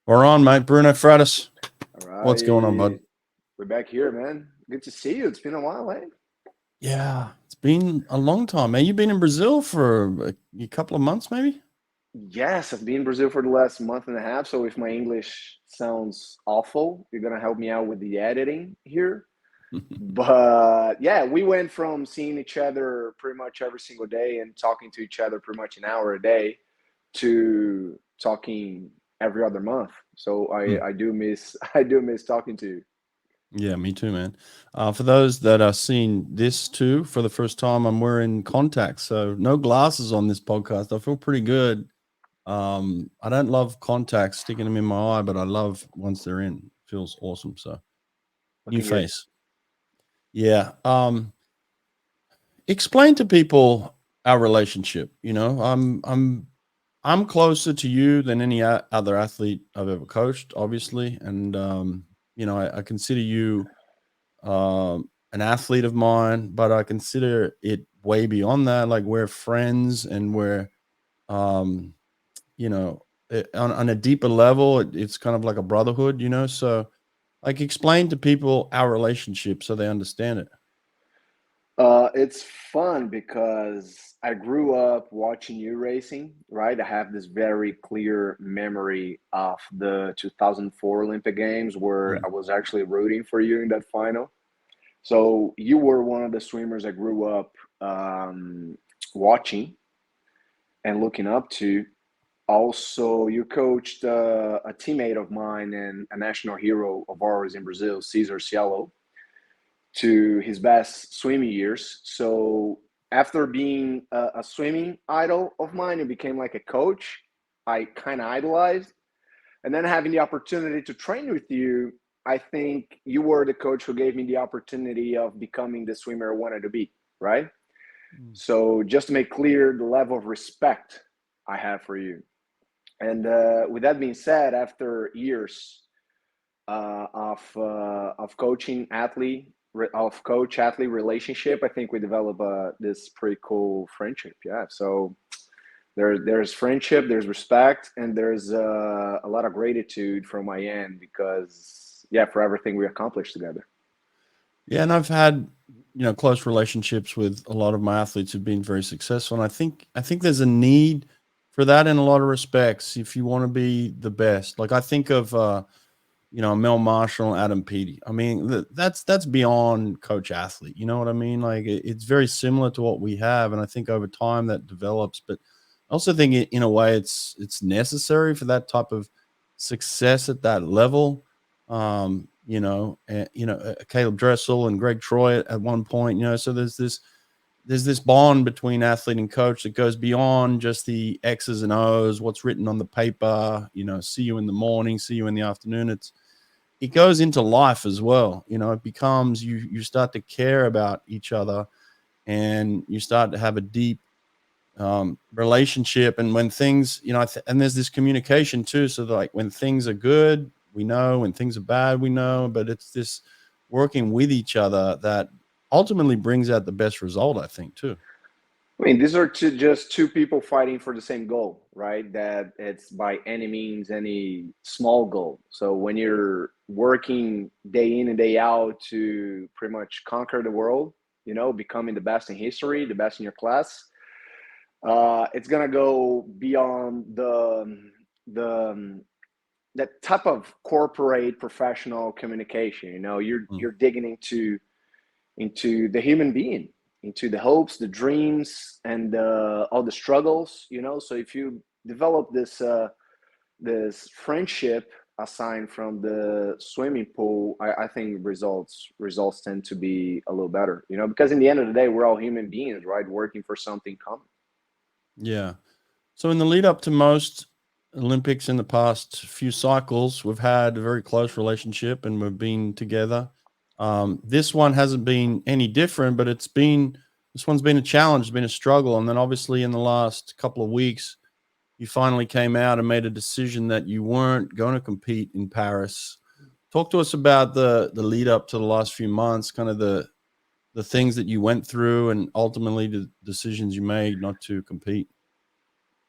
We're on, mate. Bruno Fratus. All What's going on, bud? right. We're back here, man. Good to see you. It's been a while, eh? Yeah, it's been a long time, man. You've been in Brazil for a couple of months, maybe? Yes, I've been in Brazil for the last month and a half. So if my English sounds awful, you're gonna help me out with the editing here. But yeah, we went from seeing each other pretty much every single day and talking to each other pretty much an hour a day to talking every other month. So Hmm. I do miss I do miss talking to you. Yeah, me too, man. For those that are seeing this too for the first time, I'm wearing contacts, so no glasses on this podcast. I feel pretty good. I don't love contacts sticking them in my eye, but I love once they're in. Feels awesome. So new Looking good. face. Yeah. Explain to people our relationship. I'm closer to you than any other athlete I've ever coached, obviously, and I consider you an athlete of mine, but I consider it way beyond that. Like we're friends, and we're um, on a deeper level. It's kind of like a brotherhood, So, like, explain to people our relationship so they understand it. It's fun because I grew up watching you racing, right? I have this very clear memory of the 2004 Olympic Games where Mm. I was actually rooting for you in that final. So you were one of the swimmers I grew up watching and looking up to. Also, you coached a teammate of mine and a national hero of ours in Brazil, Cesar Cielo, to his best swimming years. So after being a swimming idol of mine, it became like a coach I kind of idolized. And then having the opportunity to train with you, I think you were the coach who gave me the opportunity of becoming the swimmer I wanted to be, right? Mm. So just to make clear the level of respect I have for you. And with that being said, after years of coaching athlete of coach athlete relationship, I think we develop this pretty cool friendship. Yeah, so there's friendship, there's respect, and there's a lot of gratitude from my end because yeah, for everything we accomplished together. Yeah, and I've had close relationships with a lot of my athletes who've been very successful, and I think there's a need for that in a lot of respects if you want to be the best. Like I think of Mel Marshall and Adam Peaty. I mean, that's beyond coach athlete. You know what I mean? Like it's very similar to what we have, and I think over time that develops. But I also think in a way it's necessary for that type of success at that level. Caleb Dressel and Greg Troy at one point. So there's this bond between athlete and coach that goes beyond just the X's and O's, what's written on the paper. See you in the morning, see you in the afternoon. It goes into life as well. It becomes you start to care about each other, and you start to have a deep relationship. And when things, and there's this communication too. So like when things are good, we know. When things are bad, we know. But it's this working with each other that ultimately brings out the best result, I think, too. I mean, these are just two people fighting for the same goal, right? That it's by any means any small goal. So when you're working day in and day out to pretty much conquer the world, becoming the best in history, the best in your class, it's gonna go beyond the that type of corporate professional communication. You're digging into the human being, into the hopes, the dreams, and all the struggles. So if you develop this friendship assigned from the swimming pool, I think results tend to be a little better. Because in the end of the day, we're all human beings, right? Working for something common. Yeah. So in the lead up to most Olympics in the past few cycles, we've had a very close relationship and we've been together. This one hasn't been any different, but this one's been a challenge, it's been a struggle. And then obviously in the last couple of weeks, you finally came out and made a decision that you weren't going to compete in Paris. Talk to us about the lead up to the last few months, kind of the things that you went through, and ultimately the decisions you made not to compete.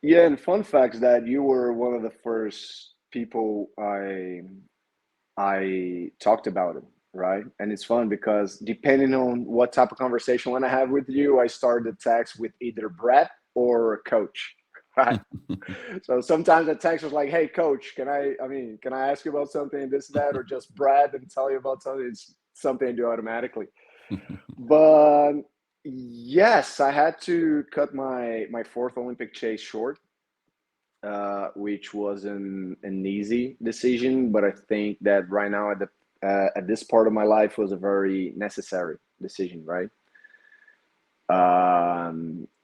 Yeah, and fun facts that you were one of the first people I talked about it, right? And it's fun because depending on what type of conversation I want to have with you, I start the text with either Brett or Coach, right? So sometimes the text was like, "Hey, Coach, can I ask you about something, this, that," or just Brad and tell you about something. It's something I do automatically. But yes, I had to cut my fourth Olympic chase short, which was an easy decision. But I think that right now at this part of my life was a very necessary decision, right?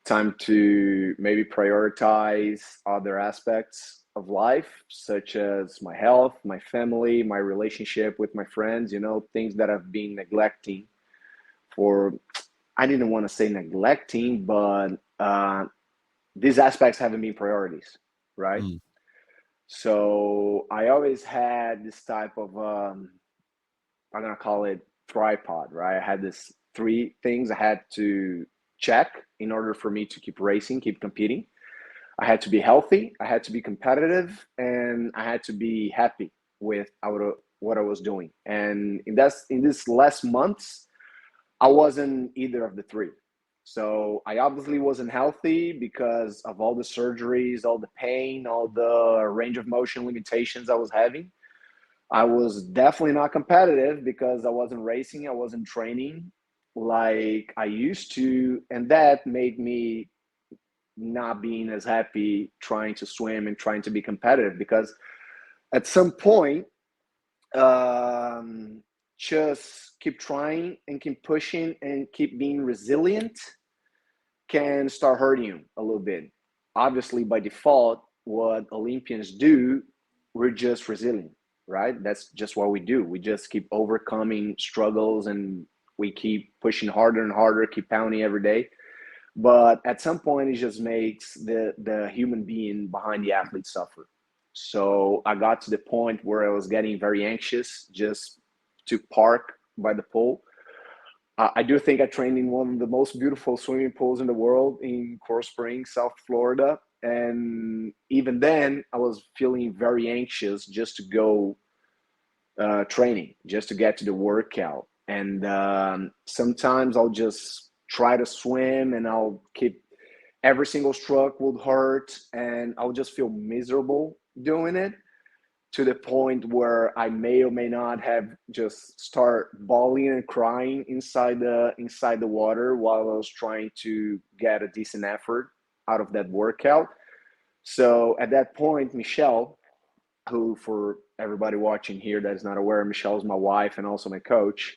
Time to maybe prioritize other aspects of life, such as my health, my family, my relationship with my friends, things that I've been neglecting for, I didn't want to say neglecting, but these aspects haven't been priorities, right? So I always had this type of, I'm going to call it tripod, right? I had this 3 things I had to check in order for me to keep racing, keep competing. I had to be healthy, I had to be competitive, and I had to be happy with what I was doing. And in this last months, I wasn't either of the 3. So I obviously wasn't healthy because of all the surgeries, all the pain, all the range of motion limitations I was having. I was definitely not competitive because I wasn't racing, I wasn't training like I used to, and that made me not being as happy trying to swim and trying to be competitive, because at some point, just keep trying and keep pushing and keep being resilient can start hurting you a little bit. Obviously, by default, what Olympians do, we're just resilient, right? That's just what we do. We just keep overcoming struggles and we keep pushing harder and harder, keep pounding every day. But at some point, it just makes the human being behind the athlete suffer. So I got to the point where I was getting very anxious just to park by the pool. I do think I trained in one of the most beautiful swimming pools in the world in Coral Springs, South Florida. And even then, I was feeling very anxious just to go training, just to get to the workout. And sometimes I'll just try to swim and I'll keep, every single stroke would hurt and I'll just feel miserable doing it, to the point where I may or may not have just start bawling and crying inside the water while I was trying to get a decent effort out of that workout. So at that point, Michelle, who, for everybody watching here that is not aware, Michelle's my wife and also my coach,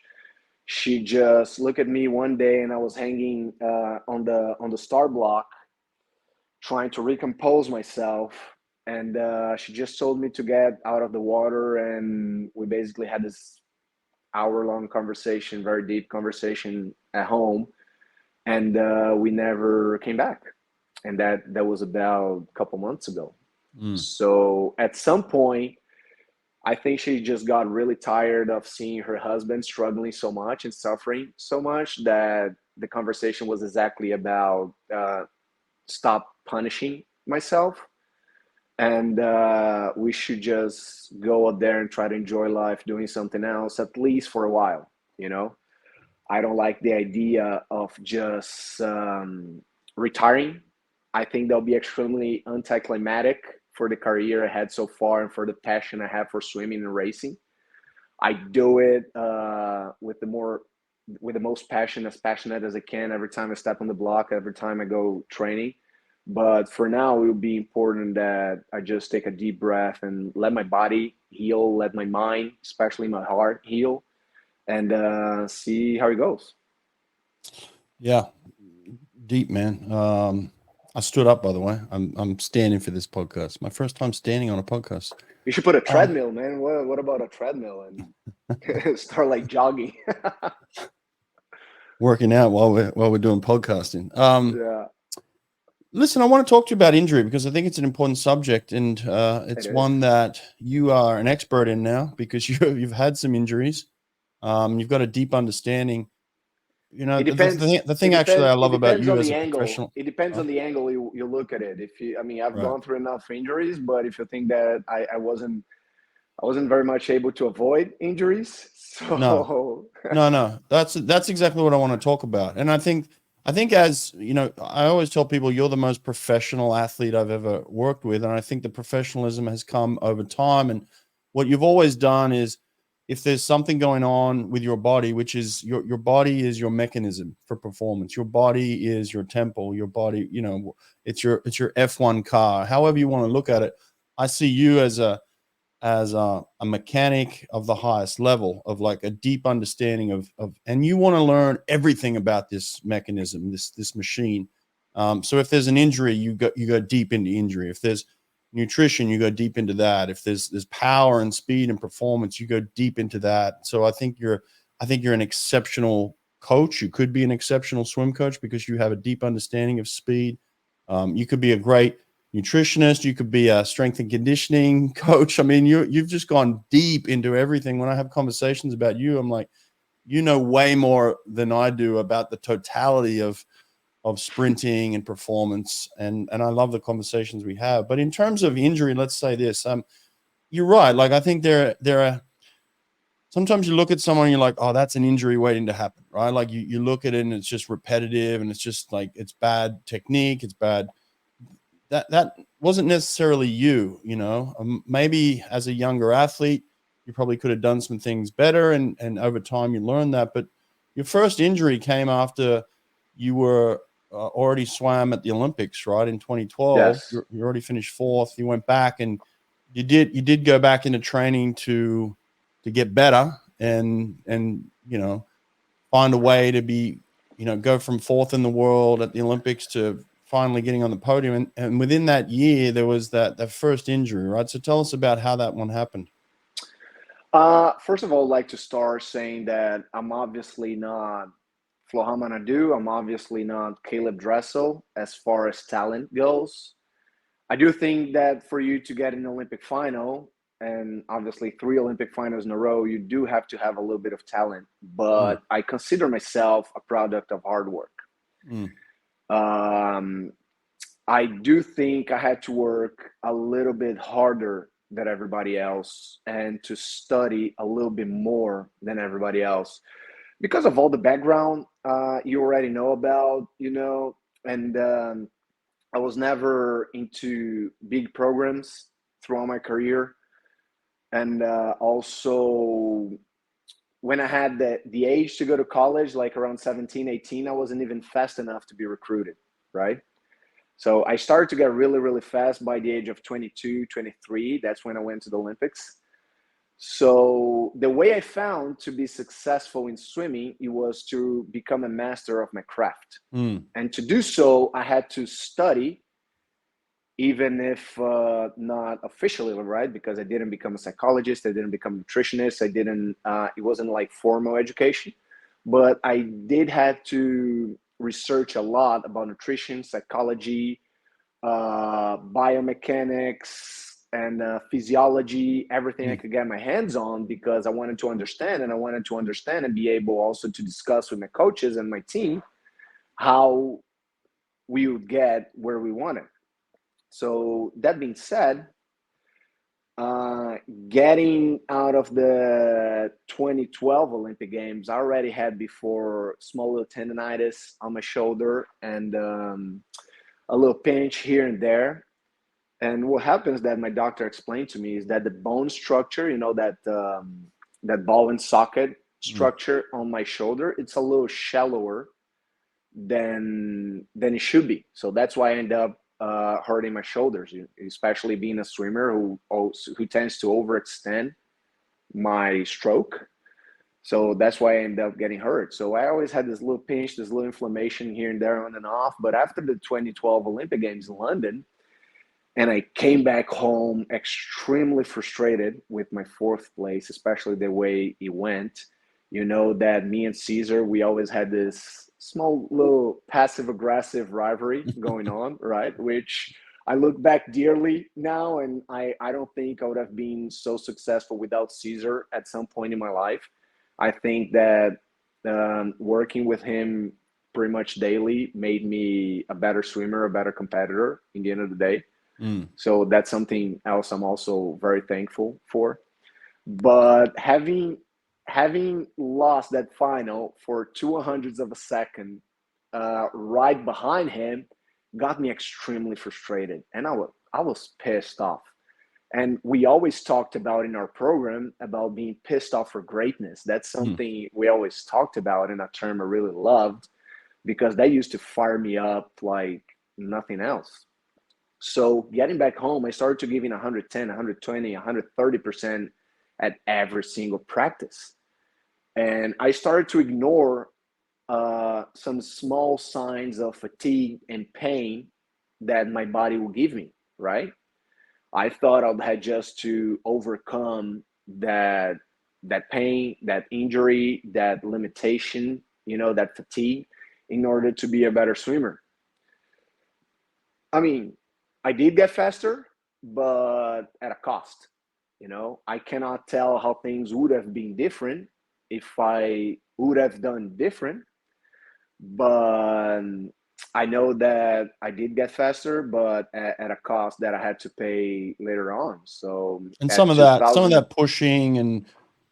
she just looked at me one day and I was hanging on the star block trying to recompose myself. And she just told me to get out of the water. And we basically had this hour-long conversation, very deep conversation at home. And we never came back. And that was about a couple months ago. So at some point, I think she just got really tired of seeing her husband struggling so much and suffering so much, that the conversation was exactly about stop punishing myself. And we should just go out there and try to enjoy life doing something else, at least for a while. I don't like the idea of just retiring. I think that'll be extremely anticlimactic for the career I had so far and for the passion I have for swimming and racing. I do it with the most passion, as passionate as I can, every time I step on the block, every time I go training. But for now, it would be important that I just take a deep breath and let my body heal, let my mind, especially my heart, heal, and see how it goes. Yeah, deep, man. I stood up, by the way. I'm standing for this podcast. My first time standing on a podcast. You should put a treadmill, man. What about a treadmill and start like jogging? Working out while we're doing podcasting. Yeah. Listen, I want to talk to you about injury because I think it's an important subject, and it's one that you are an expert in now because you've had some injuries. You've got a deep understanding. you know, It depends. the thing actually I It love about depends you on as the a angle. professional. It depends Huh? on the angle you look at it. If you, I mean, I've Right. gone through enough injuries, but if you think that I wasn't very much able to avoid injuries. No, So no. That's exactly what I want to talk about. And I think as you know, I always tell people you're the most professional athlete I've ever worked with, and I think the professionalism has come over time. And what you've always done is, if there's something going on with your body, which is your body is your mechanism for performance. Your body is your temple. Your body, you know, it's your F1 car. However you want to look at it, I see you as a mechanic of the highest level, of like a deep understanding of and you want to learn everything about this mechanism, this machine. So if there's an injury, you go deep into injury. If there's nutrition, you go deep into that. If there's power and speed and performance, you go deep into that. So I think you're an exceptional coach. You could be an exceptional swim coach because you have a deep understanding of speed. You could be a great nutritionist. You could be a strength and conditioning coach. I mean, you've just gone deep into everything. When I have conversations about you, I'm like, you know way more than I do about the totality of sprinting and performance. And I love the conversations we have. But in terms of injury, let's say this. You're right. Like, I think there are sometimes you look at someone and you're like, oh, that's an injury waiting to happen, right? Like you look at it and it's just repetitive and it's just like, it's bad technique, it's bad. That wasn't necessarily you, you know. Maybe as a younger athlete, you probably could have done some things better, and over time you learn that. But your first injury came after you were already swam at the Olympics, right? In 2012, yes. you already finished fourth. You went back and you did go back into training to get better and you know, find a way to be, you know, go from fourth in the world at the Olympics to finally getting on the podium. And within that year, there was that first injury, right? So tell us about how that one happened. First of all, I'd like to start saying that I'm obviously not Flohaman Adu. I'm obviously not Caleb Dressel as far as talent goes. I do think that for you to get an Olympic final, and obviously 3 Olympic finals in a row, you do have to have a little bit of talent. Mm, But I consider myself a product of hard work. mm, Um, I do think I had to work a little bit harder than everybody else and to study a little bit more than everybody else because of all the background you already know about, you know, and I was never into big programs throughout my career. And also, when I had the age to go to college, like around 17, 18, I wasn't even fast enough to be recruited, right? So I started to get really, really fast by the age of 22, 23. That's when I went to the Olympics. So the way I found to be successful in swimming, it was to become a master of my craft. mm, And to do so, I had to study, even if not officially, right? Because I didn't become a psychologist, I didn't become a nutritionist, I didn't, it wasn't like formal education. But I did have to research a lot about nutrition, psychology, biomechanics, and physiology, everything I mm. could get my hands on because I wanted to understand, and I wanted to understand and be able also to discuss with my coaches and my team how we would get where we wanted. So that being said, uh, getting out of the 2012 Olympic Games, I already had before small little tendonitis on my shoulder and a little pinch here and there. And what happens that my doctor explained to me is that the bone structure, you know, that ball and socket Mm. structure on my shoulder, it's a little shallower than it should be. So that's why I end up hurting my shoulders, especially being a swimmer who tends to overextend my stroke. So that's why I end up getting hurt. So I always had this little pinch, this little inflammation here and there on and off. But after the 2012 Olympic Games in London, and I came back home extremely frustrated with my fourth place, especially the way it went. You know that me and Caesar, we always had this small little passive aggressive rivalry going on, right? Which I look back dearly now, and I don't think I would have been so successful without Caesar at some point in my life. I think that Working with him pretty much daily made me a better swimmer, a better competitor in the end of the day. So that's something else I'm also very thankful for. But having lost that final for 200ths of a second right behind him got me extremely frustrated, and I was pissed off. And we always talked about in our program about being pissed off for greatness. That's something we always talked about, and a term I really loved because that used to fire me up like nothing else. So getting back home, I started to giving 110, 120, 130% at every single practice. And I started to ignore some small signs of fatigue and pain that my body will give me, right? I thought I had just to overcome that pain, that injury, that limitation, that fatigue in order to be a better swimmer. I mean, I did get faster, but at a cost. I cannot tell how things would have been different if I would have done different, but I know that I did get faster, but at a cost that I had to pay later on. So, and some of that pushing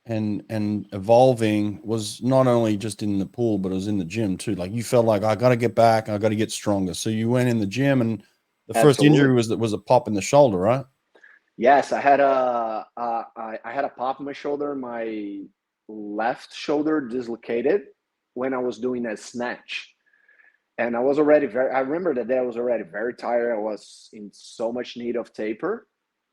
and evolving was not only just in the pool, but it was in the gym too. Like you felt like I got to get back, I got to get stronger. So you went in the gym, and the first injury was a pop in the shoulder, right? Yes, I had a pop in my shoulder. My left shoulder dislocated when I was doing a snatch. And I was already I remember that day I was already very tired. I was in so much need of taper,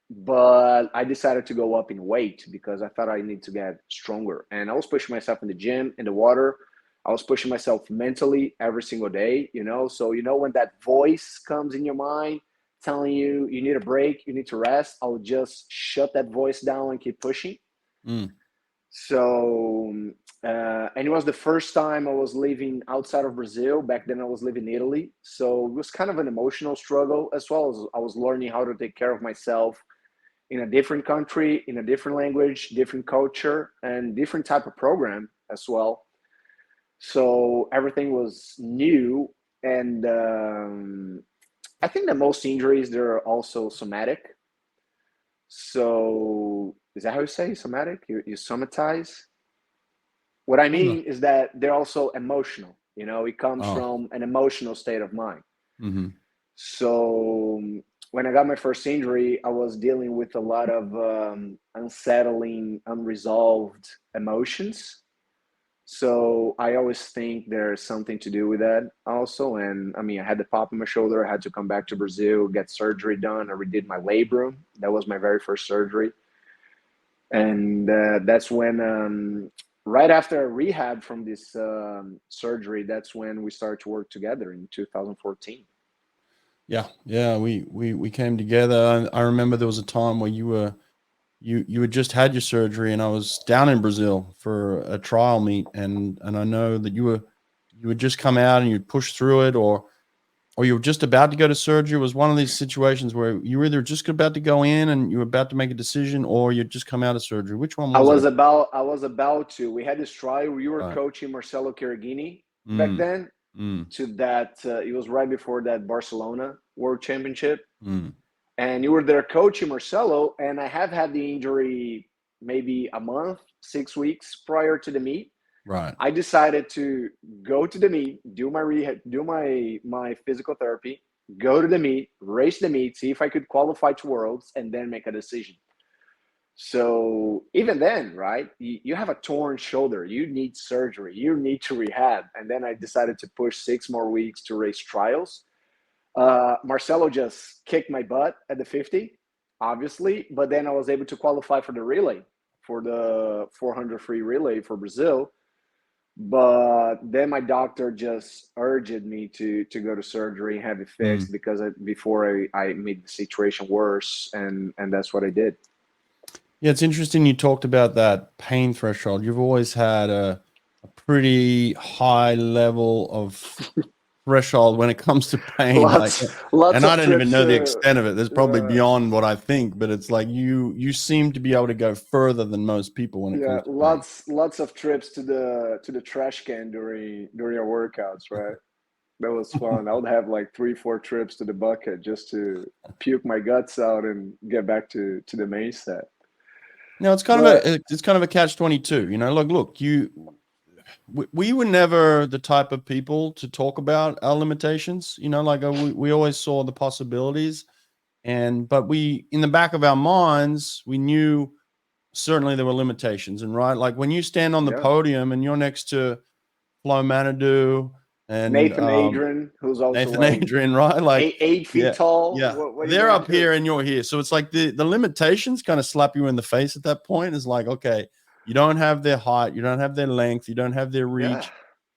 but I decided to go up in weight because I thought I need to get stronger. And I was pushing myself in the gym, in the water. I was pushing myself mentally every single day, So, when that voice comes in your mind telling you you need a break, you need to rest, I'll just shut that voice down and keep pushing. So, and it was the first time I was living outside of Brazil. Back then I was living in Italy. So it was kind of an emotional struggle, as well as I was learning how to take care of myself in a different country, in a different language, different culture, and different type of program as well. So everything was new. And I think that most injuries, they're also somatic. So is that how you say somatic? You somatize? What I mean is that they're also emotional. It comes from an emotional state of mind. So when I got my first injury, I was dealing with a lot of unsettling, unresolved emotions. So I always think there's something to do with that also. And I mean, I had the pop in my shoulder. I had to come back to Brazil, get surgery done. I redid my labrum. That was my very first surgery. And that's when, right after I rehab from this surgery, that's when we started to work together in 2014. Yeah, we came together. I remember there was a time where you had just had your surgery, and I was down in Brazil for a trial meet, and I know that you had just come out and you'd pushed through it, or you were just about to go to surgery. It was one of these situations where you were either just about to go in and you were about to make a decision, or you'd just come out of surgery. Which one was it? I was about to. We had this trial. We were coaching Marcelo Cherubini back then. To that, it was right before that Barcelona World Championship. And you were there coaching Marcelo, and I have had the injury maybe a month, 6 weeks prior to the meet. Right. I decided to go to the meet, do my rehab, do my physical therapy, go to the meet, race the meet, see if I could qualify to Worlds, and then make a decision. So even then, right, you have a torn shoulder, you need surgery, you need to rehab. And then I decided to push 6 more weeks to race trials. Marcelo just kicked my butt at the 50, obviously, but then I was able to qualify for the relay, for the 400 free relay for Brazil. But then my doctor just urged me to go to surgery and have it fixed because before I made the situation worse, and that's what I did. Yeah, it's interesting you talked about that pain threshold. You've always had a pretty high level of threshold when it comes to pain. Lots And I of don't even trips. know the extent of it. There's probably Uh, beyond what I think, but it's like you seem to be able to go further than most people when it yeah, comes to pain. lots of trips to the trash can during our workouts, right? That was fun. I would have like 3-4 trips to the bucket just to puke my guts out and get back to the main set. No, it's kind But of a catch-22. Look, we were never the type of people to talk about our limitations. We always saw the possibilities, but we, in the back of our minds, we knew certainly there were limitations. And right, like when you stand on the yeah, podium and you're next to Flo Manadou and Nathan Adrian, who's also Nathan like Adrian, right? Like, 8 feet yeah, tall. yeah. What are you They're gonna up do? here and you're here. So it's like the limitations kind of slap you in the face at that point. It's like, okay, you don't have their height, you don't have their length, you don't have their Yeah,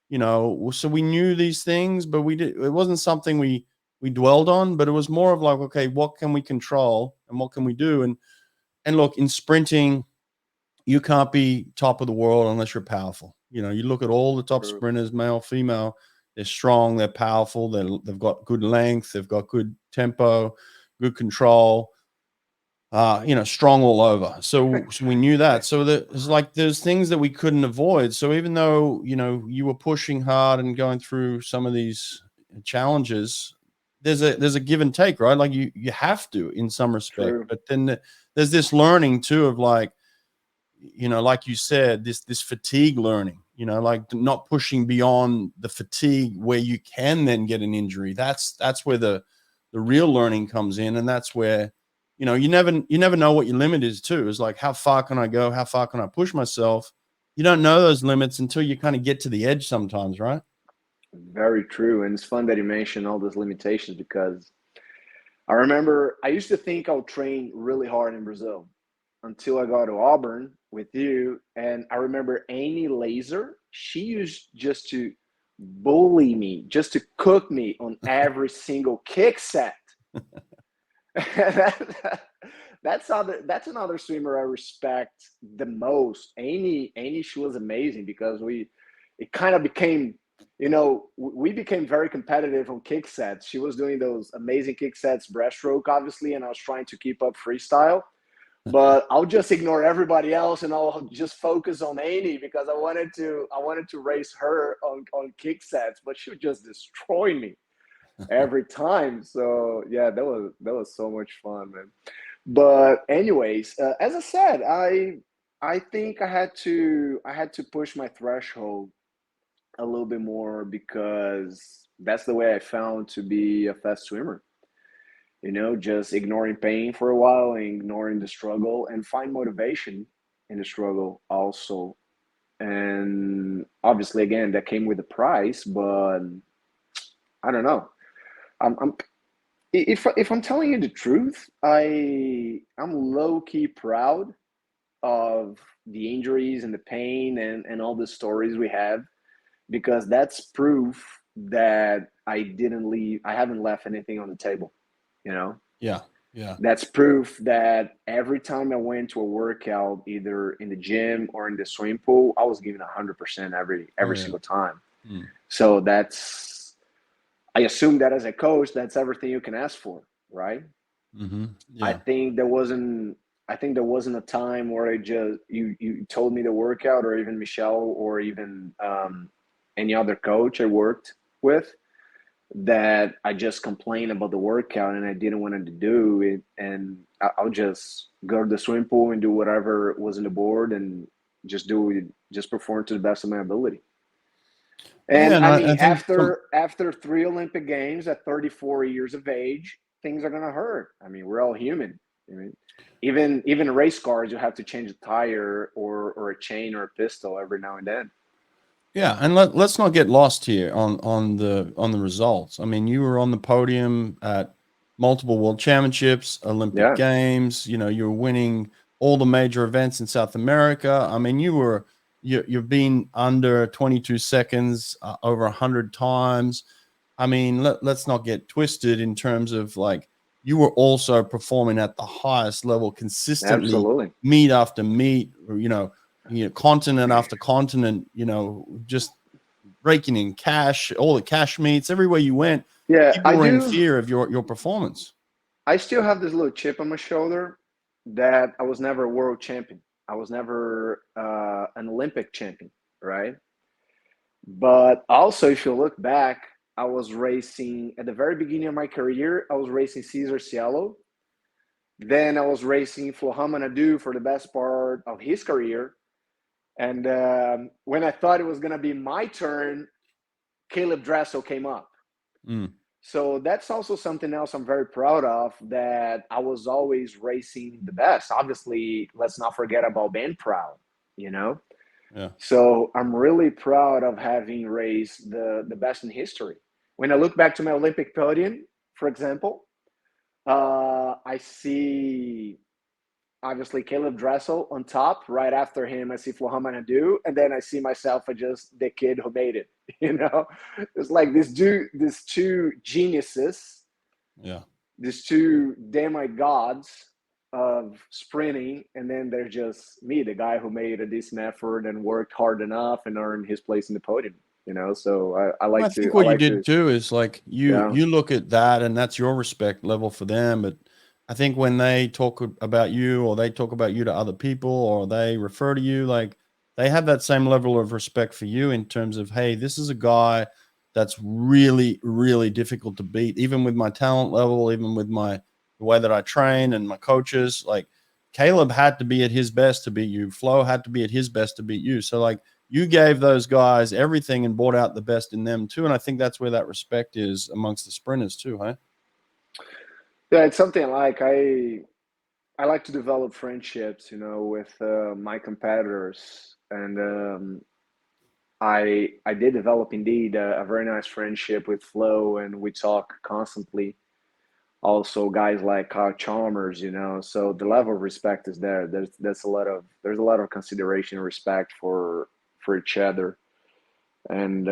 reach, so we knew these things, but it wasn't something we dwelled on, but it was more of like, okay, what can we control and what can we do? And look, in sprinting, you can't be top of the world unless you're powerful. You look at all the top true. sprinters, male, female, they're strong, they're powerful, they've got good length, they've got good tempo, good control, strong all over. So we knew that. So there's things that we couldn't avoid. So even though, you were pushing hard and going through some of these challenges, there's a give and take, right? Like you have to in some respect, True. but then there's this learning too of like, like you said, this fatigue learning, like not pushing beyond the fatigue where you can then get an injury. That's where the real learning comes in. And that's where, you never know what your limit is too. It's like, how far can I go? How far can I push myself? You don't know those limits until you kind of get to the edge sometimes, right? Very true. And it's fun that you mentioned all those limitations because I remember I used to think I would train really hard in Brazil until I got to Auburn with you. And I remember Amy Laser, she used just to bully me, just to cook me on every single kick set. That's another swimmer I respect the most. Amy, she was amazing because it kind of became, we became very competitive on kick sets. She was doing those amazing kick sets, breaststroke, obviously, and I was trying to keep up freestyle. But I'll just ignore everybody else and I'll just focus on Amy because I wanted to race her on kick sets, but she would just destroy me every time. So yeah, that was so much fun, man. But anyways, as I said, I think I had to push my threshold a little bit more because that's the way I found to be a fast swimmer. Just ignoring pain for a while and ignoring the struggle and find motivation in the struggle also. And obviously, again, that came with a price, but I don't know. I'm if I'm telling you the truth, I'm low key proud of the injuries and the pain and all the stories we have because that's proof that I haven't left anything on the table, you know? Yeah. Yeah. That's proof that every time I went to a workout, either in the gym or in the swimming pool, I was giving 100% every Yeah. single time. Mm. So I assume that as a coach, that's everything you can ask for, right? Mm-hmm. I Yeah. think there wasn't a time where you told me to work out, or even Michelle, or even any other coach I worked with, that I just complained about the workout and I didn't want to do it, and I'll just go to the swimming pool and do whatever was on the board and just perform to the best of my ability. Yeah. And And I I mean, think after 3 Olympic Games at 34 years of age, things are gonna hurt. I mean, we're all human. I mean, even race cars, you have to change a tire or a chain or a pistol every now and then. yeah, and let's not get lost here on the results. I mean, you were on the podium at multiple world championships, Olympic Yeah, Games. You were winning all the major events in South America. I mean, you've been under 22 seconds over 100 times. I mean, let's not get twisted in terms of like you were also performing at the highest level consistently, absolutely. meet after meet, or, continent after continent, just raking in cash, all the cash meets, everywhere you went, Yeah, people were in fear of your performance. I still have this little chip on my shoulder that I was never a world champion. I was never an Olympic champion, right? But also, if you look back, I was racing at the very beginning of my career. I was racing Cesar Cielo. Then I was racing Flohama Nadu for the best part of his career. And when I thought it was going to be my turn, Caleb Dressel came up. Mm. So that's also something else I'm very proud of, that I was always racing the best. Obviously, let's not forget about being proud, you know? Yeah. So I'm really proud of having raced the best in history. When I look back to my Olympic podium, for example, I see obviously Caleb Dressel on top. Right after him, I see Flohama Nadu, and then I see myself as just the kid who made it. You know, it's like these two geniuses, Yeah. these two demigods of sprinting, and then there's just me, the guy who made a decent effort and worked hard enough and earned his place in the podium. You know, so I Well, like I to, think what you did too is like yeah, you look at that and that's your respect level for them. But I think when they talk about you or they talk about you to other people or they refer to you, like they have that same level of respect for you in terms of, hey, this is a guy that's really, really difficult to beat, even with my talent level, even with the way that I train and my coaches. Like Caleb had to be at his best to beat you. Flo had to be at his best to beat you. So like you gave those guys everything and brought out the best in them too. And I think that's where that respect is amongst the sprinters too, huh? yeah. It's something like I like to develop friendships, you know, with my competitors, and I did develop indeed a very nice friendship with Flo, and we talk constantly. Also, guys like Kyle Chalmers, you know, so the level of respect is there. There's a lot of consideration and respect for each other, and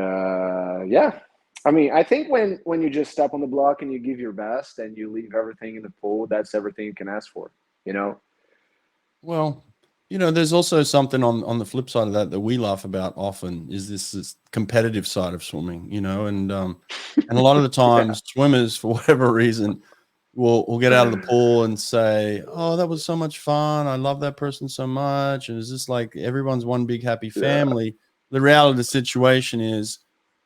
yeah. I mean, I think when you just step on the block and you give your best and you leave everything in the pool, that's everything you can ask for, you know. Well, there's also something on the flip side of that we laugh about often is this competitive side of swimming, and a lot of the Yeah. times swimmers, for whatever reason, will get out of the pool and say, "Oh, that was so much fun. I love that person so much." And it's just like everyone's one big happy Yeah. family. The reality of the situation is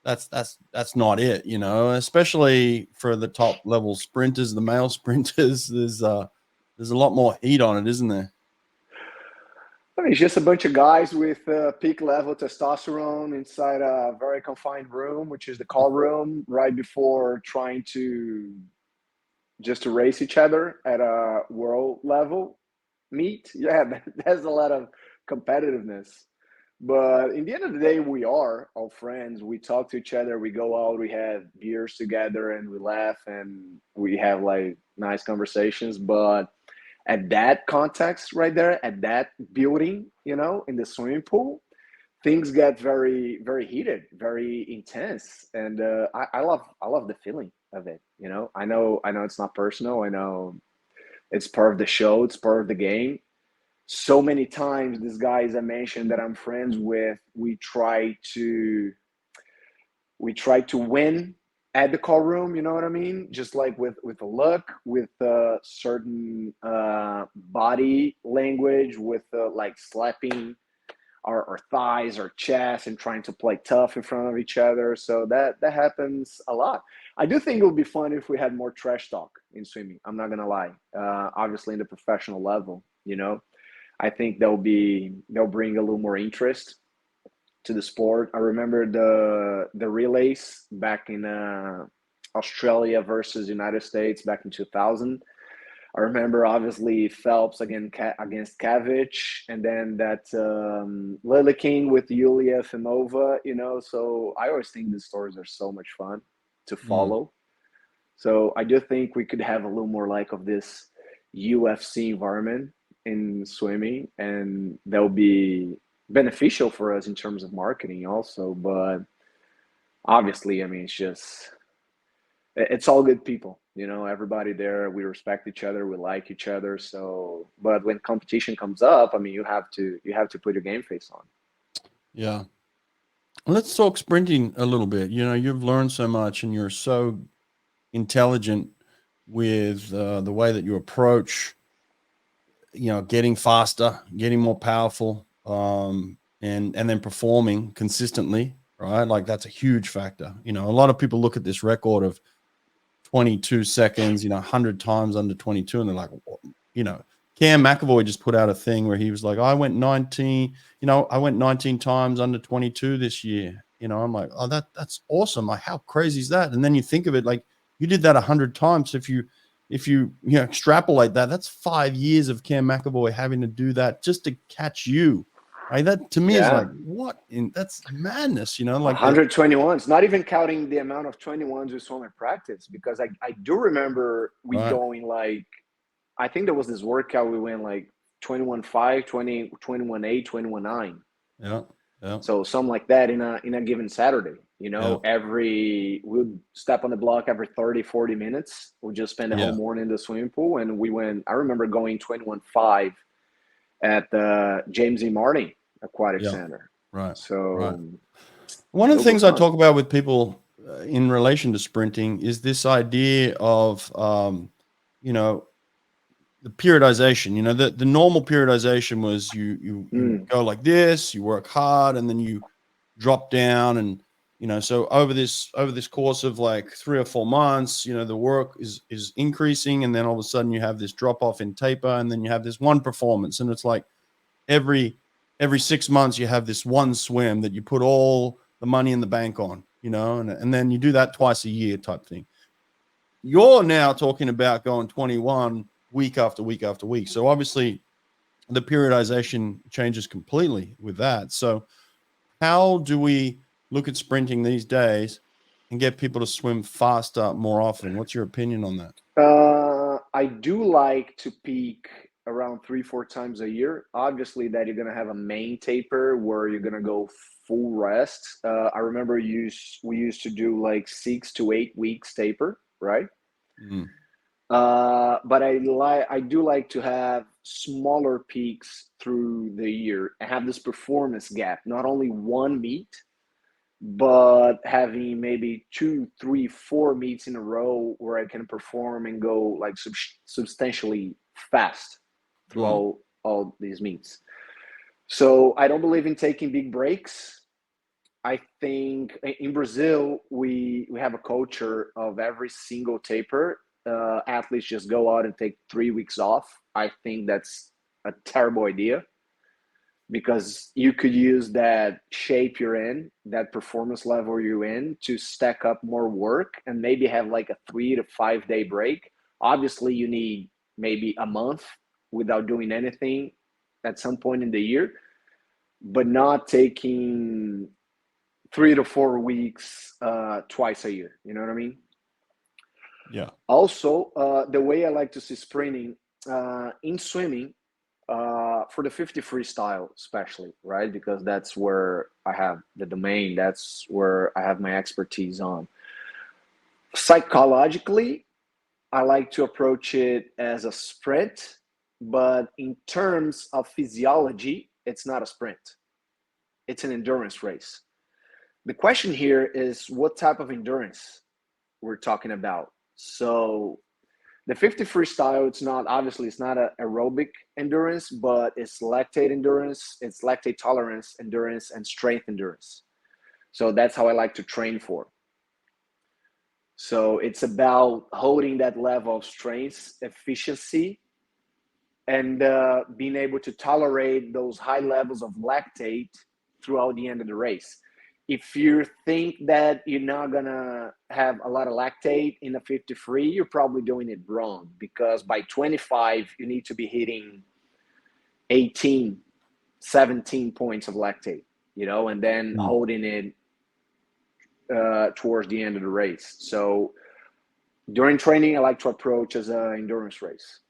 that's not it, especially for the top level sprinters, the male sprinters. There's a lot more heat on it, isn't there? I mean, it's just a bunch of guys with peak level testosterone inside a very confined room, which is the call room, right before trying to race each other at a world level meet. Yeah, there's a lot of competitiveness. But in the end of the day, we are all friends. We talk to each other. We go out. We have beers together, and we laugh, and we have like nice conversations. But at that context right there, at that building, you know, in the swimming pool, things get very, very heated, very intense, and I love the feeling of it. You know, I know it's not personal. I know it's part of the show. It's part of the game. So many times, these guys I mentioned that I'm friends with, we try to win at the call room, you know what I mean? Just like with a look, with certain body language, with like slapping our thighs, our chest, and trying to play tough in front of each other. So that happens a lot. I do think it would be fun if we had more trash talk in swimming. I'm not gonna lie. Obviously, in the professional level, you know, I think they'll bring a little more interest to the sport. I remember the relays back in Australia versus United States back in 2000. I remember obviously Phelps against Kavich, and then that Lily King with Yulia Femova. You know, so I always think these stories are so much fun to Mm. follow. So I do think we could have a little more like of this UFC environment in swimming, and that'll be beneficial for us in terms of marketing also. But obviously, I mean, it's all good people, you know, everybody there, we respect each other, we like each other. So, but when competition comes up, I mean, you have to put your game face on. Yeah. Let's talk sprinting a little bit. You know, you've learned so much and you're so intelligent with the way that you approach, you know, getting faster, getting more powerful, and then performing consistently, right? Like that's a huge factor. You know, a lot of people look at this record of 22 seconds, you know, 100 times under 22, and they're like, you know, Cam McAvoy just put out a thing where he was like, I went 19 times under 22 this year. You know, I'm like, oh, that's awesome. Like, how crazy is that? And then you think of it like you did that 100 times. So if you extrapolate that, that's 5 years of Cam McAvoy having to do that just to catch you. Right? That to me is like, what? That's madness, you know, like 121s, not even counting the amount of 21s we swim in practice, because I do remember we going like, I think there was this workout we went like 21.5, 20, 21.8, 21.9. Yeah. Yeah. So something like that in a given Saturday, you know, we'd step on the block every 30, 40 minutes. We'd just spend the whole morning in the swimming pool. And I remember going 21.5 at the James E. Martin Aquatic Center. Right. So one of the things I talk about with people in relation to sprinting is this idea of, you know, the periodization. You know, the normal periodization was you go like this, you work hard, and then you drop down, and you know, so over this course of like 3 or 4 months, you know, the work is increasing, and then all of a sudden you have this drop off in taper, and then you have this one performance, and it's like every 6 months you have this one swim that you put all the money in the bank on, you know, and then you do that twice a year type thing. You're now talking about going 21 week after week after week. So obviously the periodization changes completely with that. So how do we look at sprinting these days and get people to swim faster more often? What's your opinion on that? I do like to peak around 3-4 times a year. Obviously that you're going to have a main taper where you're going to go full rest. I remember we used to do like 6 to 8 weeks taper, right? But I do like to have smaller peaks through the year and have this performance gap, not only one meet, but having maybe 2, 3, 4 meets in a row where I can perform and go like substantially fast through all these meets. So I don't believe in taking big breaks. I think in Brazil, we have a culture of every single taper, athletes just go out and take 3 weeks off. I think that's a terrible idea, because you could use that shape you're in, that performance level you're in, to stack up more work and maybe have like a 3 to 5 day break. Obviously, you need maybe a month without doing anything at some point in the year, but not taking 3 to 4 weeks twice a year. You know what I mean? Yeah. Also, the way I like to see sprinting in swimming, for the 50 freestyle especially, right? Because that's where I have the domain. That's where I have my expertise on. Psychologically, I like to approach it as a sprint, but in terms of physiology, it's not a sprint. It's an endurance race. The question here is what type of endurance we're talking about. So the 50 freestyle, it's not a aerobic endurance, but it's lactate endurance, it's lactate tolerance endurance, and strength endurance. So that's how I like to train for. So it's about holding that level of strength, efficiency, and being able to tolerate those high levels of lactate throughout the end of the race. If you think that you're not gonna have a lot of lactate in the 53, you're probably doing it wrong, because by 25 you need to be hitting 18, 17 points of lactate, you know, and then holding it towards the end of the race. So during training, I like to approach as an endurance race.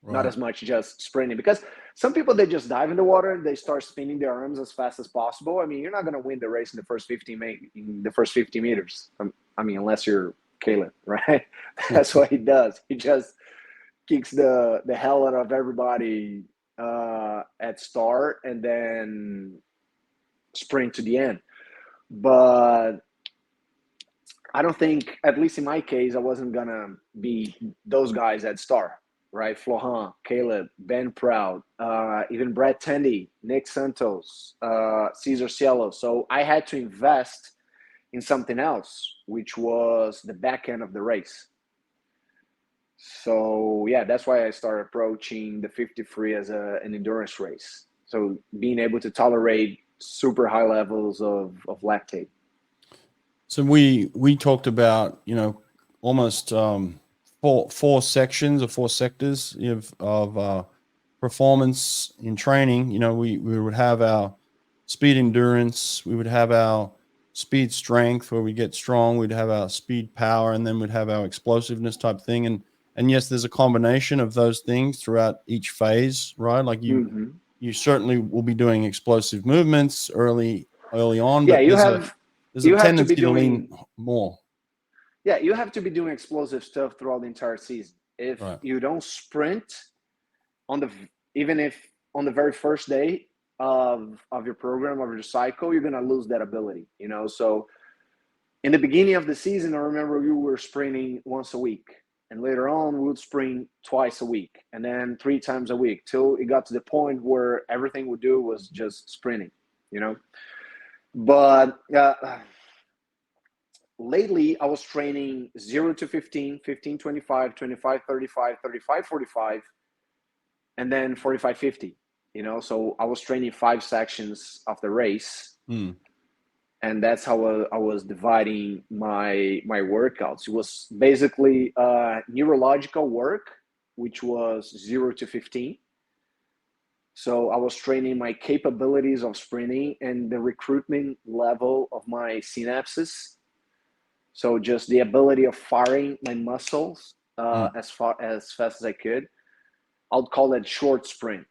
Not as much just sprinting, because some people, they just dive in the water, they start spinning their arms as fast as possible. I mean, you're not going to win the race in the first 50 meters. I mean, unless you're Caleb, right? That's what he does. He just kicks the hell out of everybody at start, and then sprint to the end. But I don't think, at least in my case, I wasn't gonna be those guys at start, right? Florent, Caleb, Ben Proud, even Brett Tandy, Nick Santos, Cesar Cielo. So I had to invest in something else, which was the back end of the race. So yeah, that's why I started approaching the 53 as an endurance race. So being able to tolerate super high levels of lactate. So we talked about, almost four sections or four sectors of performance in training. We would have our speed endurance, we would have our speed strength where we get strong, we'd have our speed power, and then we'd have our explosiveness type thing. And yes, there's a combination of those things throughout each phase, right? Like you certainly will be doing explosive movements early on, Yeah, but there's a tendency to lean more. Yeah, you have to be doing explosive stuff throughout the entire season. If you don't sprint even if on the very first day of your program, of your cycle, you're gonna lose that ability. So in the beginning of the season, I remember we were sprinting once a week, and later on we would sprint twice a week, and then 3 times a week, till it got to the point where everything we do was just sprinting. But lately I was training 0 to 15, 15, 25, 25, 35, 35, 45, and then 45, 50. So I was training 5 sections of the race. And that's how I was dividing my workouts. It was basically neurological work, which was 0 to 15. So I was training my capabilities of sprinting and the recruitment level of my synapses. So just the ability of firing my muscles as fast as I could. I'll call it short sprint.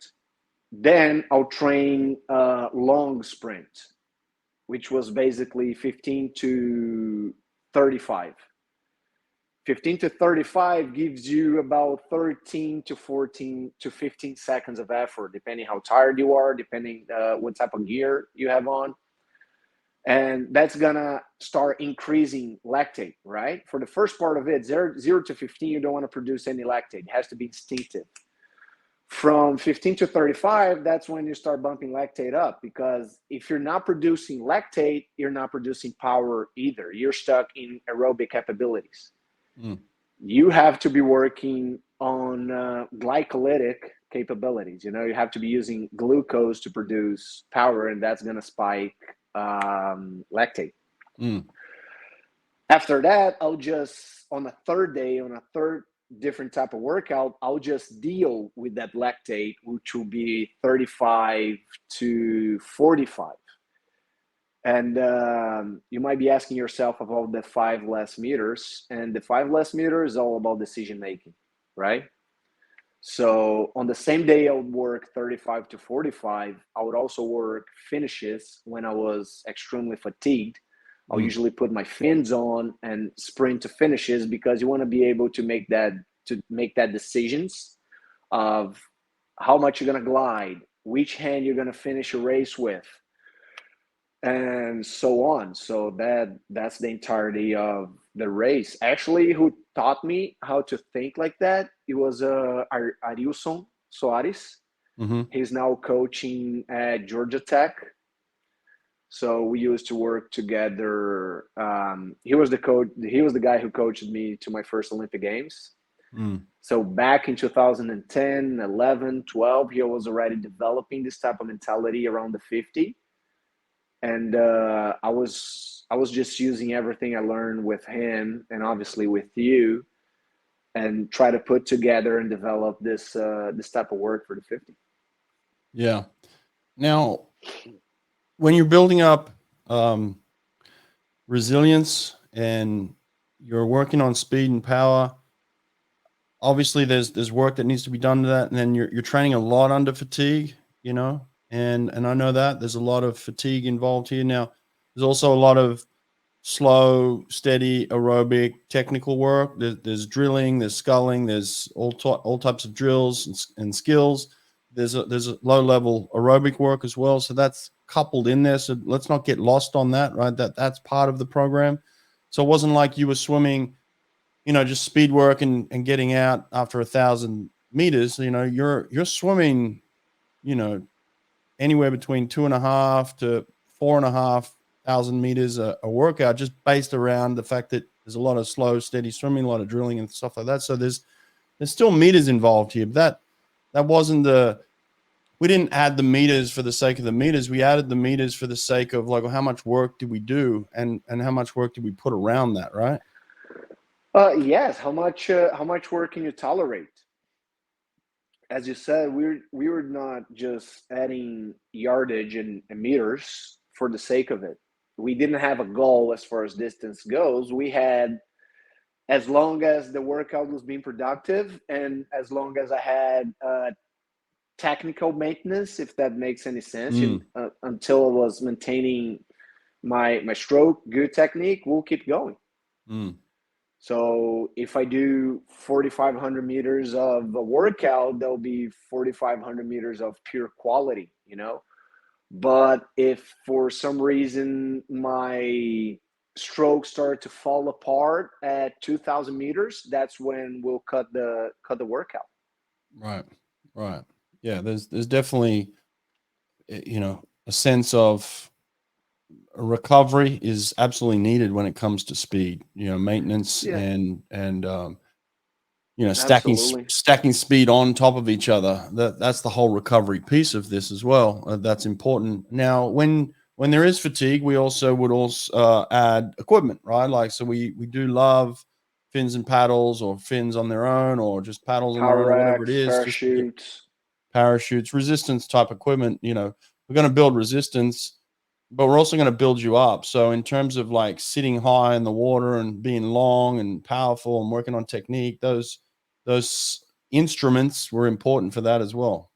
Then I'll train long sprint, which was basically 15 to 35. 15 to 35 gives you about 13 to 14 to 15 seconds of effort, depending how tired you are, depending what type of gear you have on. And that's gonna start increasing lactate, right? For the first part of it, 0 to 15, you don't want to produce any lactate. It has to be instinctive. From 15 to 35, that's when you start bumping lactate up, because if you're not producing lactate, you're not producing power either. You're stuck in aerobic capabilities. You have to be working on glycolytic capabilities. You have to be using glucose to produce power, and that's going to spike lactate. After that, I'll just, on a third day, on a third different type of workout, I'll just deal with that lactate, which will be 35 to 45. And you might be asking yourself about the 5 less meters, and the 5 less meters is all about decision making, right? So on the same day I would work 35 to 45, I would also work finishes when I was extremely fatigued. I'll usually put my fins on and sprint to finishes, because you want to be able to make that decisions of how much you're going to glide, which hand you're going to finish a race with, and so on. So that's the entirety of the race. Actually, who taught me how to think like that, it was Arilson Soares. He's now coaching at Georgia Tech. So we used to work together. He was the coach. He was the guy who coached me to my first Olympic Games. So back in 2010, 11, 12, he was already developing this type of mentality around the 50. And I was just using everything I learned with him, and obviously with you, and try to put together and develop this type of work for the 50. Yeah. Now, when you're building up resilience and you're working on speed and power, obviously there's work that needs to be done to that, and then you're training a lot under fatigue, and I know that there's a lot of fatigue involved here. Now, there's also a lot of slow, steady, aerobic, technical work. There's drilling, there's sculling, there's all types of drills and skills. there's a low level aerobic work as well. So that's coupled in there. So let's not get lost on that, right? That's part of the program. So it wasn't like you were swimming, just speed work and getting out after 1,000 meters. You're swimming, anywhere between 2.5 to 4.5 thousand meters a workout, just based around the fact that there's a lot of slow, steady swimming, a lot of drilling and stuff like that. So there's still meters involved here. But that wasn't we didn't add the meters for the sake of the meters. We added the meters for the sake of like, well, how much work did we do and how much work did we put around that, right? Yes. How much work can you tolerate? As you said, we were not just adding yardage and meters for the sake of it. We didn't have a goal as far as distance goes. We had, as long as the workout was being productive and as long as I had technical maintenance, if that makes any sense, until I was maintaining my stroke, good technique, we'll keep going. So if I do 4,500 meters of a workout, there'll be 4,500 meters of pure quality, But if for some reason my strokes start to fall apart at 2,000 meters, that's when we'll cut the workout. Right. Yeah, there's definitely, a sense of recovery is absolutely needed when it comes to speed, maintenance and stacking speed on top of each other. That's the whole recovery piece of this as well. That's important. Now, when there is fatigue, we would add equipment, right? Like, so we do love fins and paddles, or fins on their own, or just paddles on their own, or whatever it is. Parachutes, resistance type equipment. We're going to build resistance, but we're also going to build you up. So in terms of like sitting high in the water and being long and powerful and working on technique, those instruments were important for that as well.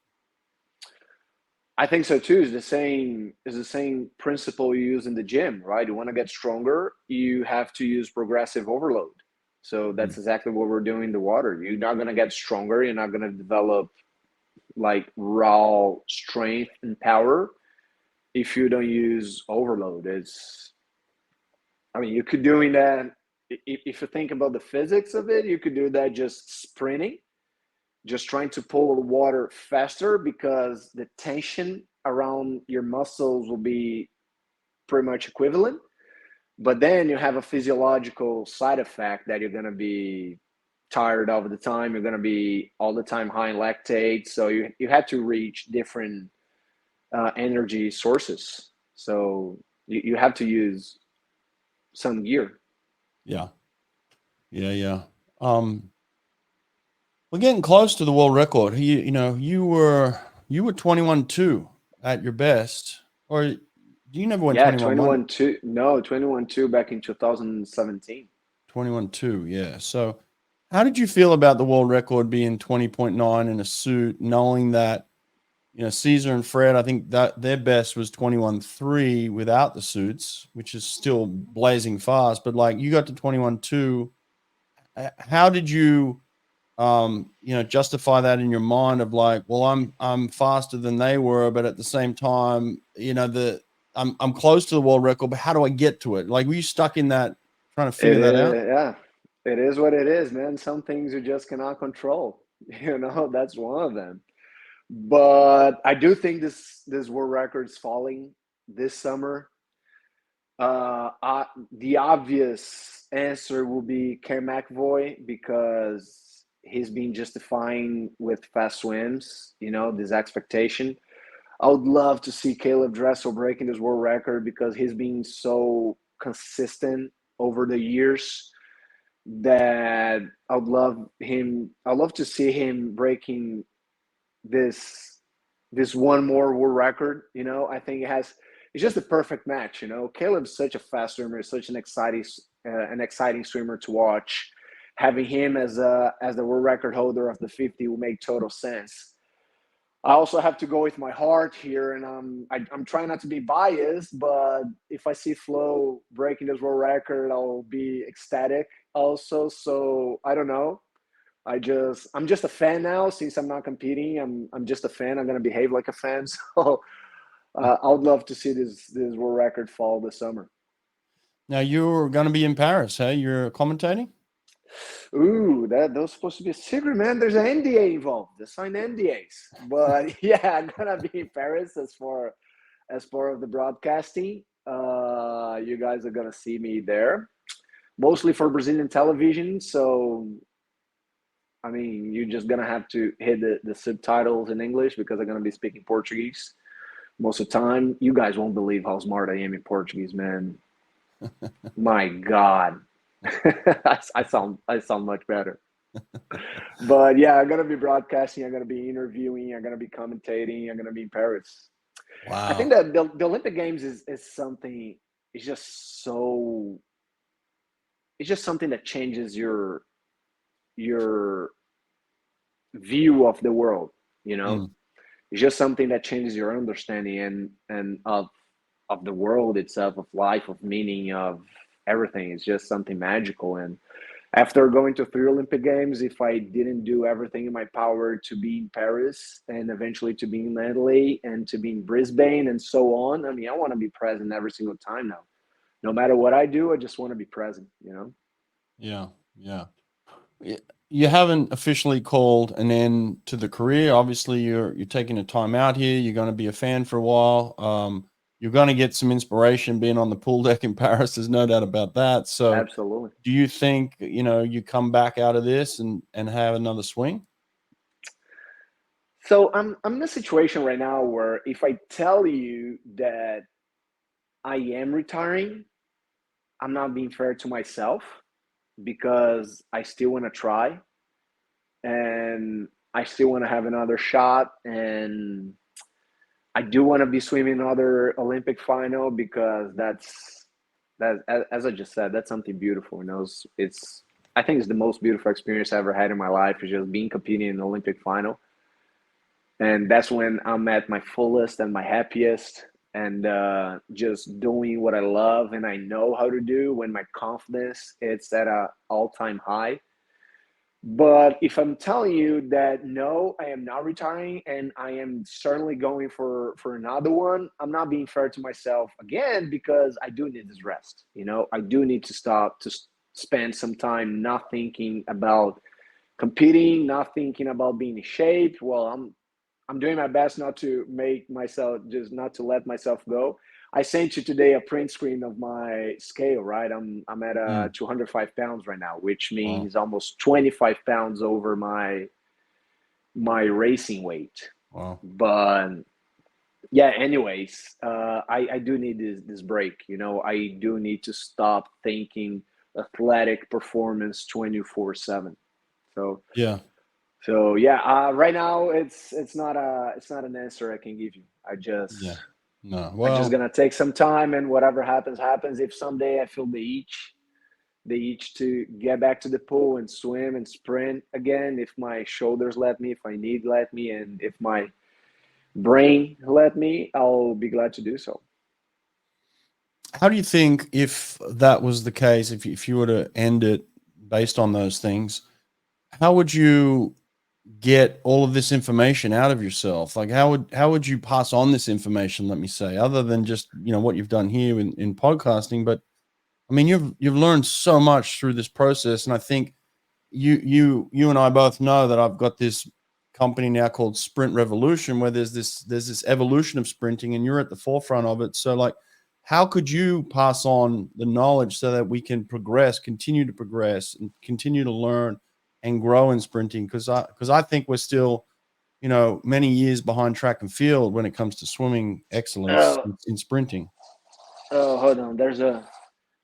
I think so too. It's the same principle you use in the gym, right? You want to get stronger, you have to use progressive overload. So that's exactly what we're doing in the water. You're not going to get stronger. You're not going to develop like raw strength and power if you don't use overload. You could doing that. If you think about the physics of it, you could do that just sprinting, just trying to pull the water faster, because the tension around your muscles will be pretty much equivalent. But then you have a physiological side effect that you're going to be tired all the time. You're going to be all the time high in lactate. So you had to reach different energy sources. So you have to use some gear. Yeah. We're getting close to the world record. You were 21.2 at your best, or you never went 21.1? 21.2. No, 21.2 back in 2017. 21.2, yeah. So how did you feel about the world record being 20.9 in a suit, knowing that, Caesar and Fred, I think that their best was 21.3 without the suits, which is still blazing fast, but like you got to 21.2. How did you justify that in your mind of like, well, I'm faster than they were, but at the same time, I'm close to the world record, but how do I get to it? Like, were you stuck in that, trying to figure that out? Yeah, it is what it is, man. Some things you just cannot control. That's one of them. But I do think this world record's falling this summer. The obvious answer will be Cam McAvoy, because he's been justifying with fast swims, this expectation. I would love to see Caleb Dressel breaking this world record, because he's been so consistent over the years that I'd love to see him breaking this one more world record. I think it's just a perfect match. Caleb's such a fast swimmer, such an exciting swimmer to watch. Having him as the world record holder of the 50 will make total sense. I also have to go with my heart here, and I'm trying not to be biased, but if I see Flo breaking this world record, I'll be ecstatic also. So I don't know. I'm just a fan now. Since I'm not competing, I'm just a fan. I'm gonna behave like a fan. So I would love to see this world record fall this summer. Now you're going to be in Paris, hey? You're commentating? Ooh, that was supposed to be a secret, man. There's an NDA involved. They signed NDAs. But yeah, I'm gonna be in Paris as part of the broadcasting. You guys are gonna see me there, mostly for Brazilian television. So I mean, you're just gonna have to hit the subtitles in English because I'm gonna be speaking Portuguese most of the time. You guys won't believe how smart I am in Portuguese, man. My God. I sound much better. But yeah, I'm gonna be broadcasting, I'm gonna be interviewing, I'm gonna be commentating, I'm gonna be in Paris. I think Wow. that the Olympic Games is something, it's just so, it's just something that changes your view of the world, you know? Mm. It's just something that changes your understanding and of the world itself, of life, of meaning, of everything. It's just something magical. And after going to 3 Olympic Games, if I didn't do everything in my power to be in Paris and eventually to be in Adelaide and to be in Brisbane and so on, I mean, I want to be present every single time now. No matter what I do, I just want to be present, you know? Yeah. Yeah. You haven't officially called an end to the career. Obviously, you're taking a time out here. You're going to be a fan for a while. You're going to get some inspiration being on the pool deck in Paris. There's no doubt about that. So, Absolutely. do you think you come back out of this and have another swing? So I'm in a situation right now where if I tell you that I am retiring, I'm not being fair to myself because I still want to try and I still want to have another shot, and I do want to be swimming another Olympic final because that, as I just said, that's something beautiful. You know, it's I think it's the most beautiful experience I ever had in my life is just being competing in an Olympic final, and that's when I'm at my fullest and my happiest, and just doing what I love and I know how to do. When my confidence it's at a all-time high. But if I'm telling you that no, I am not retiring and I am certainly going for another one, I'm not being fair to myself again because I do need this rest. You know, I do need to stop to spend some time not thinking about competing, not thinking about being in shape. Well, I'm doing my best not to make myself, just not to let myself go. I sent you today a print screen of my scale, right? I'm at Mm. 205 pounds right now, which Wow. means almost 25 pounds over my racing weight. Wow. But yeah, anyways, I do need this break. You know, I do need to stop thinking athletic performance 24/7. So Yeah. so yeah, right now it's not an answer I can give you. Yeah. No. I just Well, gonna take some time and whatever happens happens. If someday I feel the itch to get back to the pool and swim and sprint again, if my shoulders let me, if my knee let me, and if my brain let me, I'll be glad to do so. how do you think if that was the case, if you were to end it based on those things, how would you get all of this information out of yourself? Like how would you pass on this information, let me say, other than just, what you've done here in podcasting, but I mean you've learned so much through this process. And I think you and I both know that I've got this company now called Sprint Revolution where there's this evolution of sprinting and you're at the forefront of it. So like how could you pass on the knowledge so that we can continue to progress and continue to learn and grow in sprinting? Because I think we're still, many years behind track and field when it comes to swimming excellence Oh, in sprinting. oh, hold on.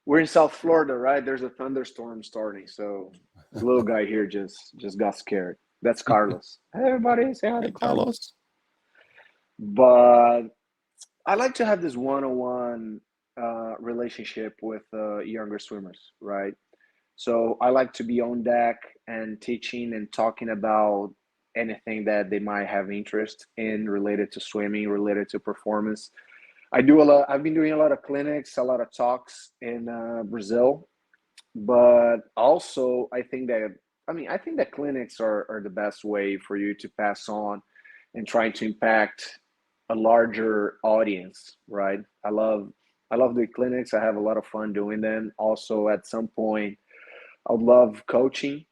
We're in South Florida, right? There's a thunderstorm starting, so this little guy here just got scared. That's Carlos. Hey, everybody, say hi to Hey, Carlos. Carlos. But I like to have this one-on-one relationship with younger swimmers, right? So I like to be on deck and teaching and talking about anything that they might have interest in related to swimming, related to performance. I do a lot. I've been doing a lot of clinics, a lot of talks in Brazil, but also I think that I mean, I think that clinics are the best way for you to pass on and try to impact a larger audience, right? I love the clinics. I have a lot of fun doing them. Also, at some point, I would love coaching.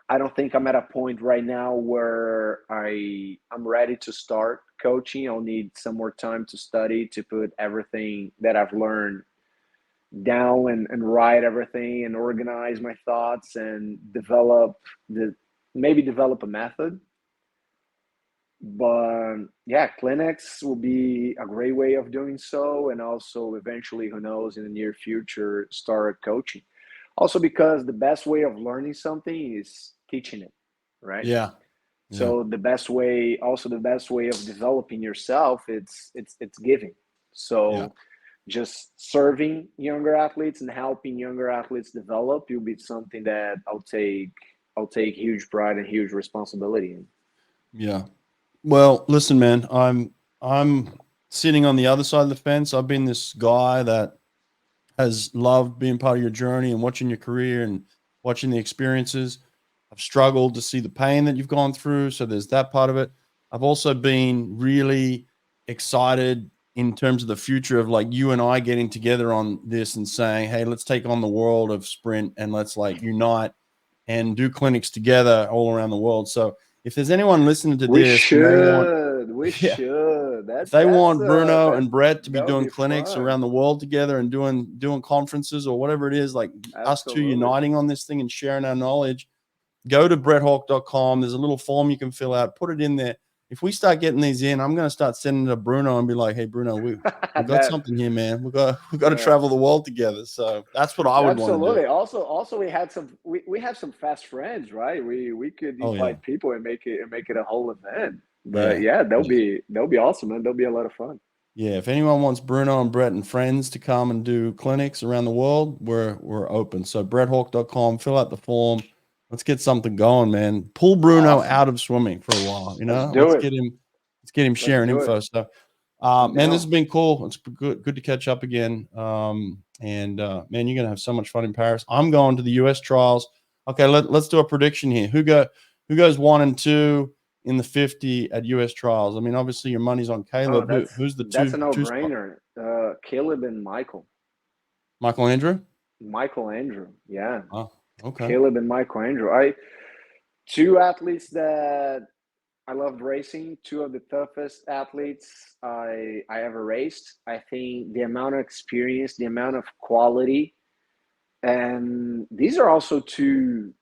I don't think I'm at a point right now where I'm ready to start coaching. I'll need some more time to study, to put everything that I've learned down, and write everything and organize my thoughts and develop a method. But yeah, clinics will be a great way of doing so, and also eventually, who knows, in the near future, start coaching. Also, because the best way of learning something is teaching it, right? Yeah. Yeah. So the best way of developing yourself, it's giving. Yeah. So just serving younger athletes and helping younger athletes develop will be something that I'll take huge pride and huge responsibility in. Yeah. Well, listen, man, I'm sitting on the other side of the fence. I've been this guy that has loved being part of your journey and watching your career and watching the experiences. I've struggled to see the pain that you've gone through. So there's that part of it. I've also been really excited in terms of the future of like you and I getting together on this and saying, hey, let's take on the world of sprint and let's like unite and do clinics together all around the world. So if there's anyone listening to We this and they want, should. We yeah, should. if they That's want Bruno that and Brett to be that would doing be clinics fun. around the world together and doing conferences or whatever it is, like us two Absolutely. uniting on this thing and sharing our knowledge, go to bretthawke.com. There's a little form you can fill out, put it in there. If we start getting these in, I'm going to start sending it to Bruno and be like, hey, Bruno, we got That something here, man. We got to yeah. travel the world together. So that's what I would want to do. Absolutely. Also we have some fast friends, right? We could Oh yeah. invite people and make it a whole event. But Yeah. yeah, Yeah. that'll be awesome, man. That'll be a lot of fun. Yeah, if anyone wants Bruno and Brett and friends to come and do clinics around the world, we're open. So bretthawke.com, fill out the form. Let's get something going, man. Pull Bruno Awesome. out of swimming for a while, Let's do Let's it. get him Let's sharing do it. info. So I'm man, this has down. been cool. It's good to catch up again. And man, you're gonna have so much fun in Paris. I'm going to the US trials. Okay, let's do a prediction here. Who goes 1 and 2 in the 50 at US trials? I mean, obviously your money's on Oh, Caleb. Who's the that's a two spot? no-brainer. Caleb and Michael. Michael Andrew? Michael Andrew. Yeah. Oh, okay. Caleb and Michael Andrew. Two athletes that I loved racing, two of the toughest athletes I ever raced. I think the amount of experience, the amount of quality, and these are also two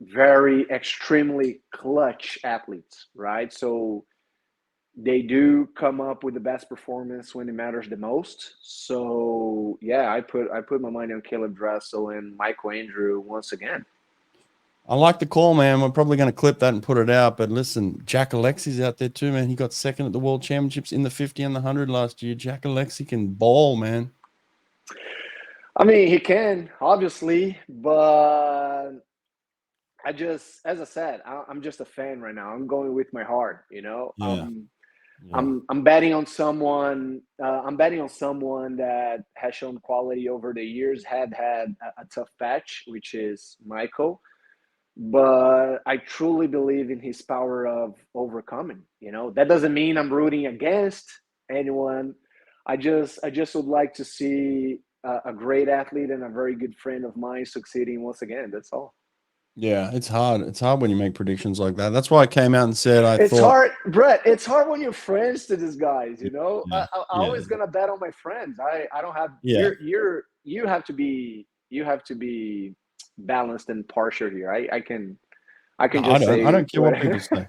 very extremely clutch athletes, right? So they do come up with the best performance when it matters the most. So yeah, I put my money on Caleb Dressel and Michael Andrew once again. I like the call, man. We're probably going to clip that and put it out. But listen, Jack Alexi's out there too, man. He got second at the World Championships in the 50 and the 100 last year. Jack Alexi can ball, man. I mean, he can obviously, but as I said, I'm just a fan right now. I'm going with my heart. Yeah, yeah. I'm betting on someone. I'm betting on someone that has shown quality over the years. Had a tough patch, which is Michael. But I truly believe in his power of overcoming. That doesn't mean I'm rooting against anyone. I just would like to see a great athlete and a very good friend of mine succeeding once again. That's all. Yeah, it's hard. It's hard when you make predictions like that. That's why I came out and said I It's thought, hard, Brett. It's hard when you're friends to these guys. yeah, I yeah, always gonna bet on my friends. I don't have yeah. you have to be balanced and partial here. I can No, I just don't. I say don't care what whatever. people say.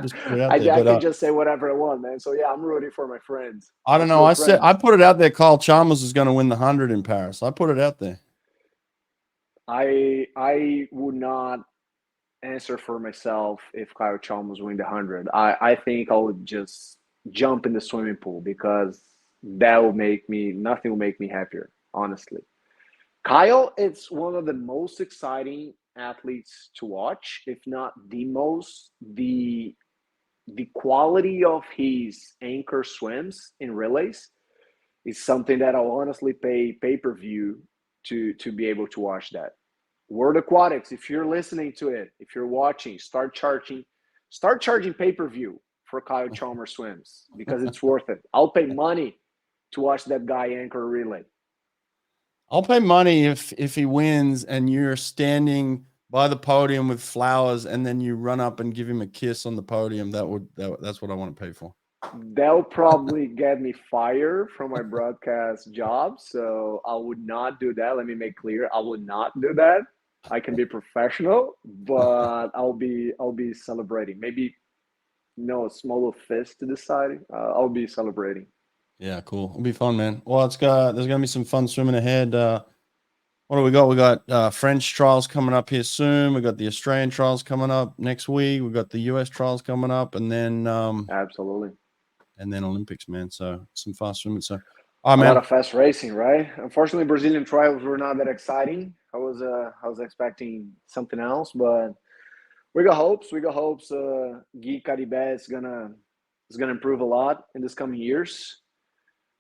Just put it out there. I But can just say whatever I want, man. So yeah, I'm rooting for my friends, I my don't know. true I friends. put it out there. Kyle Chalmers is going to win the 100 in Paris. I put it out there. I would not answer for myself if Kyle Chalmers win the 100. I think I would just jump in the swimming pool because that will make me nothing will make me happier, honestly. Kyle, it's one of the most exciting athletes to watch, if not the most. The quality of his anchor swims in relays is something that I'll honestly pay pay-per-view to be able to watch that. World Aquatics, if you're listening to it, if you're watching, start charging pay-per-view for Kyle Chalmers swims, because it's worth it. I'll pay money to watch that guy anchor a relay. I'll pay money if he wins and you're standing by the podium with flowers and then you run up and give him a kiss on the podium. That's what I want to pay for. That'll probably get me fired from my broadcast job, so I would not do that. Let me make clear, I would not do that. I can be professional, but I'll be celebrating. Maybe a small little fist to the side. I'll be celebrating. Yeah, cool. It'll be fun, man. Well, there's gonna be some fun swimming ahead. What do we got? We got French trials coming up here soon. We got the Australian trials coming up next week. We got the US trials coming up, and then Absolutely. And then Olympics, man. So some fast swimming. So a lot of fast racing, right? Unfortunately, Brazilian trials were not that exciting. I was expecting something else, but we got hopes. We got hopes. Guy Caribé is gonna improve a lot in this coming years.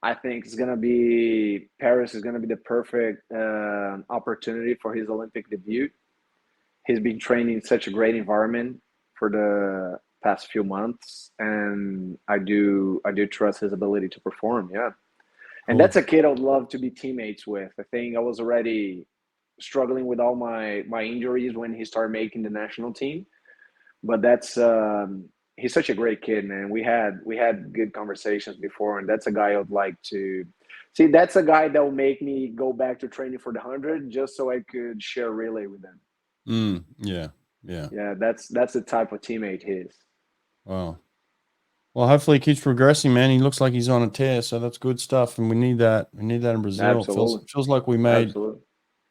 I think Paris is gonna be the perfect opportunity for his Olympic debut. He's been training in such a great environment for the past few months, and I do trust his ability to perform. Yeah, and that's a kid I would love to be teammates with. I think I was already struggling with all my injuries when he started making the national team, but that's he's such a great kid, man. We had good conversations before, and that's a guy I would like to see. That's a guy that will make me go back to training for the 100 just so I could share relay with him. Yeah. That's the type of teammate he is. Wow. Well, hopefully he keeps progressing, man. He looks like he's on a tear, so that's good stuff, and we need that. We need that in Brazil. Absolutely. Feels like we made Absolutely.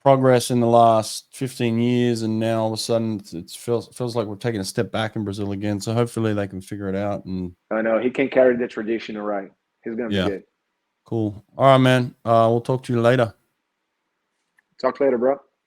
progress in the last 15 years, and now all of a sudden it feels like we're taking a step back in Brazil again. So hopefully they can figure it out. And I know he can carry the tradition, all right. He's gonna be good. Cool. All right, man. We'll talk to you later. Talk later, bro.